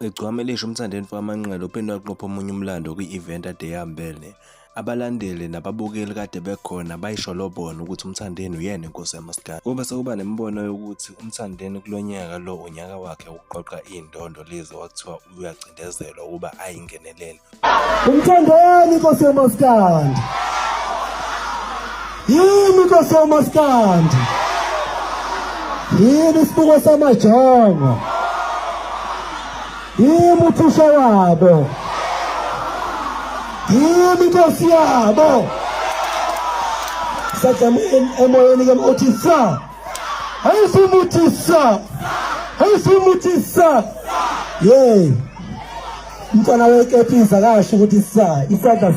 Igcwame lisho uMthandeni Fukamanqele uphinde waqopha omunye umlando kwi-event ade ehambele. Abalandeli nababukeli kade bekhona bayisho lo bona ukuthi uMthandeni uyena inkosi yamaskandi. Kube sekuba nemibono yokuthi uMthandeni kulo nyaka lo unyaka wakhe wokuqoqa iy'ndondo lezi kwakuthiwa uyacindezelwa ukuba ayingenelele. uMthandeni inkosi yamaskandi, yini inkosi yamaskandi, yini isibuko samajongo, yimi uthisha wabo, yimi inkosi yabo. Sajama emoyeni ke uthi sa, ayisimuthisa, ayisimuthisa. Yey, umntwana wekephiza kasho ukuthi sa isandla